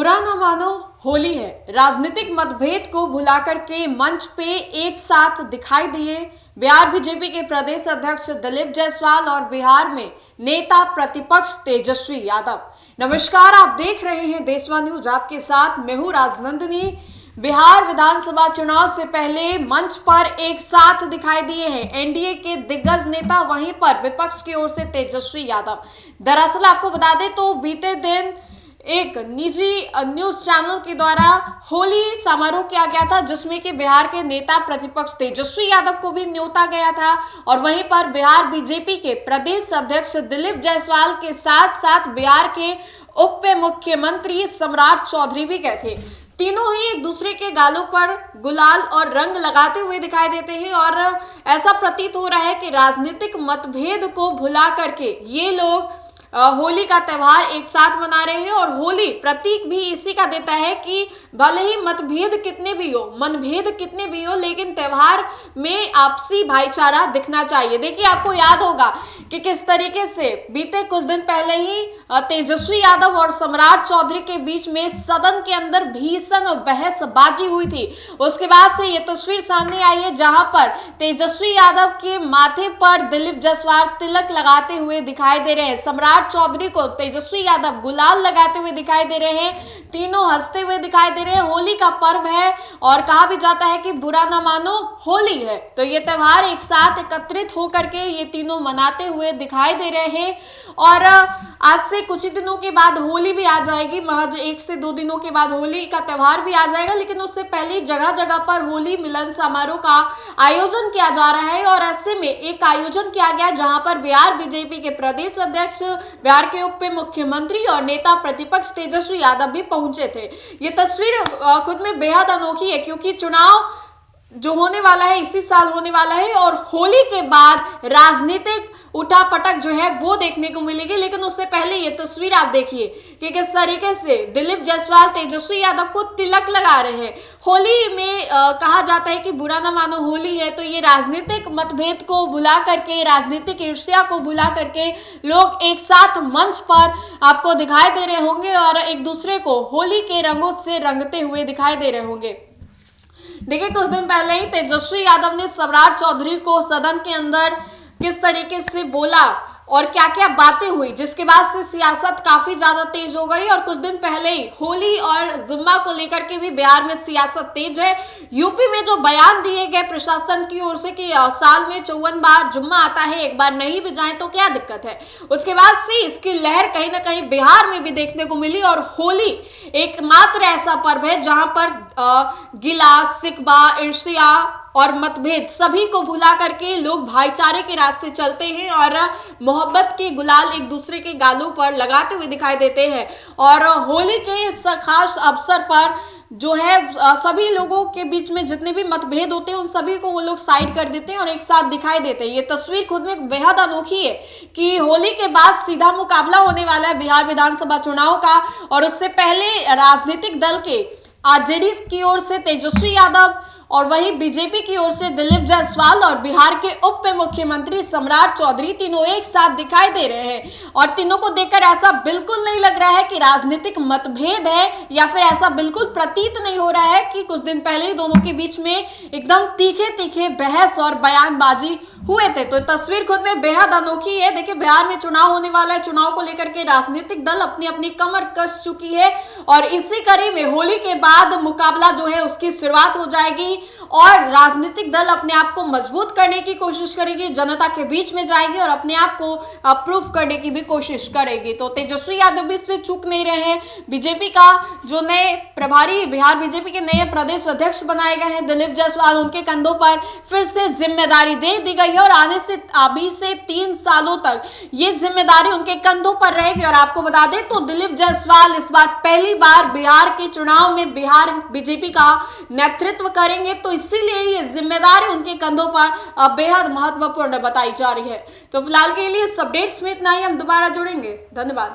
बुरा न मानो, होली है। राजनीतिक मतभेद को भुलाकर के मंच पे एक साथ दिखाई दिए बिहार बीजेपी के प्रदेश अध्यक्ष दिलीप जायसवाल और बिहार में नेता प्रतिपक्ष तेजस्वी यादव। नमस्कार, आप देख रहे हैं देशवा न्यूज, आपके साथ मैं हूं राजनंदिनी। बिहार विधानसभा चुनाव से पहले मंच पर एक साथ दिखाई दिए हैं एनडीए के दिग्गज नेता, वहीं पर विपक्ष की ओर से तेजस्वी यादव। दरअसल आपको बता दें तो बीते दिन एक निजी न्यूज चैनल के द्वारा होली समारोह किया गया था, जिसमें कि बिहार के नेता प्रतिपक्ष तेजस्वी यादव को भी न्योता गया था और वहीं पर बिहार बीजेपी के प्रदेश अध्यक्ष दिलीप जायसवाल के साथ साथ बिहार के उप मुख्यमंत्री सम्राट चौधरी भी गए थे। तीनों ही एक दूसरे के गालों पर गुलाल और रंग लगाते हुए दिखाई देते हैं और ऐसा प्रतीत हो रहा है कि राजनीतिक मतभेद को भुला करके ये लोग होली का त्योहार एक साथ मना रहे हैं। और होली प्रतीक भी इसी का देता है कि भले ही मतभेद कितने भी हो, मनभेद कितने भी हो, लेकिन त्योहार में आपसी भाईचारा दिखना चाहिए। देखिए, आपको याद होगा कि किस तरीके से बीते कुछ दिन पहले ही तेजस्वी यादव और सम्राट चौधरी के बीच में सदन के अंदर भीषण बहसबाजी हुई थी। उसके बाद से ये तस्वीर सामने आई है जहां पर तेजस्वी यादव के माथे पर दिलीप जायसवाल तिलक लगाते हुए दिखाई दे रहे हैं। सम्राट चौधरी को तेजस्वी यादव गुलाल लगाते हुए दिखाई दे रहे हैं। तीनों हंसते हुए दिखाई दे रहे हैं। होली का पर्व है और कहा भी जाता है कि बुरा ना मानो, होली है। तो ये त्योहार एक साथ एकत्रित होकर के ये तीनों मनाते हुए दिखाई दे रहे हैं। और आज से कुछ ही दिनों के बाद होली भी आ जाएगी, महज 1 से 2 दिनों के बाद होली का त्योहार भी आ जाएगा। लेकिन उससे पहले जगह जगह पर होली मिलन समारोह का आयोजन किया जा रहा है और ऐसे में एक आयोजन किया गया जहां पर बिहार बीजेपी के प्रदेश अध्यक्ष, बिहार के उप मुख्यमंत्री और नेता प्रतिपक्ष तेजस्वी यादव भी पहुंचे थे। ये तस्वीर खुद में बेहद अनोखी है क्योंकि चुनाव जो होने वाला है इसी साल होने वाला है और होली के बाद राजनीतिक उठापटक जो है वो देखने को मिलेगी। लेकिन उससे पहले ये तस्वीर आप देखिए कि किस तरीके से दिलीप जायसवाल तेजस्वी यादव को तिलक लगा रहे हैं। होली में कहा जाता है कि बुरा ना मानो, होली है। तो ये राजनीतिक मतभेद को भुला करके, राजनीतिक ईर्ष्या को भुला करके लोग एक साथ मंच पर आपको दिखाई दे रहे होंगे और एक दूसरे को होली के रंगों से रंगते हुए दिखाई दे रहे होंगे। देखिए, कुछ दिन पहले ही तेजस्वी यादव ने सम्राट चौधरी को सदन के अंदर किस तरीके से बोला और क्या क्या बातें हुई, जिसके बाद से सियासत काफी ज्यादा तेज हो गई। और कुछ दिन पहले ही होली और जुम्मा को लेकर के भी बिहार में सियासत तेज है। यूपी में जो बयान दिए गए प्रशासन की ओर से कि साल में 54 बार जुम्मा आता है, एक बार नहीं भी जाए तो क्या दिक्कत है, उसके बाद से इसकी लहर कहीं ना कहीं बिहार में भी देखने को मिली। और होली एकमात्र ऐसा पर्व है जहां पर गिला, शिकवा, ईर्ष्या और मतभेद सभी को भुला करके लोग भाईचारे के रास्ते चलते हैं और मोहब्बत के गुलाल एक दूसरे के गालों पर लगाते हुए दिखाई देते हैं। और होली के इस खास अवसर पर जो है सभी लोगों के बीच में जितने भी मतभेद होते हैं उन सभी को वो लोग साइड कर देते हैं और एक साथ दिखाई देते हैं। ये तस्वीर खुद में बेहद अनोखी है कि होली के बाद सीधा मुकाबला होने वाला है बिहार विधानसभा चुनाव का। और उससे पहले राजनीतिक दल के आरजेडी की ओर से तेजस्वी यादव और वहीं बीजेपी की ओर से दिलीप जायसवाल और बिहार के उप मुख्यमंत्री सम्राट चौधरी तीनों एक साथ दिखाई दे रहे हैं। और तीनों को देखकर ऐसा बिल्कुल नहीं लग रहा है कि राजनीतिक मतभेद है या फिर ऐसा बिल्कुल प्रतीत नहीं हो रहा है कि कुछ दिन पहले ही दोनों के बीच में एकदम तीखे तीखे बहस और बयानबाजी हुए थे। तो तस्वीर खुद में बेहद अनोखी है। देखिए, बिहार में चुनाव होने वाला है, चुनाव को लेकर के राजनीतिक दल अपनी अपनी कमर कस चुकी है और इसी कड़ी में होली के बाद मुकाबला जो है उसकी शुरुआत हो जाएगी और राजनीतिक दल अपने आप को मजबूत करने की कोशिश करेगी, जनता के बीच में जाएगी और अपने आप को प्रूफ करने की भी कोशिश करेगी। तो तेजस्वी यादव भी इसमें चूक नहीं रहे हैं। बीजेपी का जो नए प्रभारी, बिहार बीजेपी के नए प्रदेश अध्यक्ष बनाए गए हैं दिलीप जायसवाल, उनके कंधों पर फिर से जिम्मेदारी दे दी गई है और आने से अभी से 3 सालों तक ये जिम्मेदारी उनके कंधों पर रहेगी। और आपको बता दें तो दिलीप जायसवाल इस बार पहली बार बिहार के चुनाव में बिहार बीजेपी का नेतृत्व करेंगे, तो इसीलिए ये जिम्मेदारी उनके कंधों पर बेहद महत्वपूर्ण बताई जा रही है। तो फिलहाल के लिए इस अपडेट्स में इतना ही, हम दोबारा जुड़ेंगे। धन्यवाद।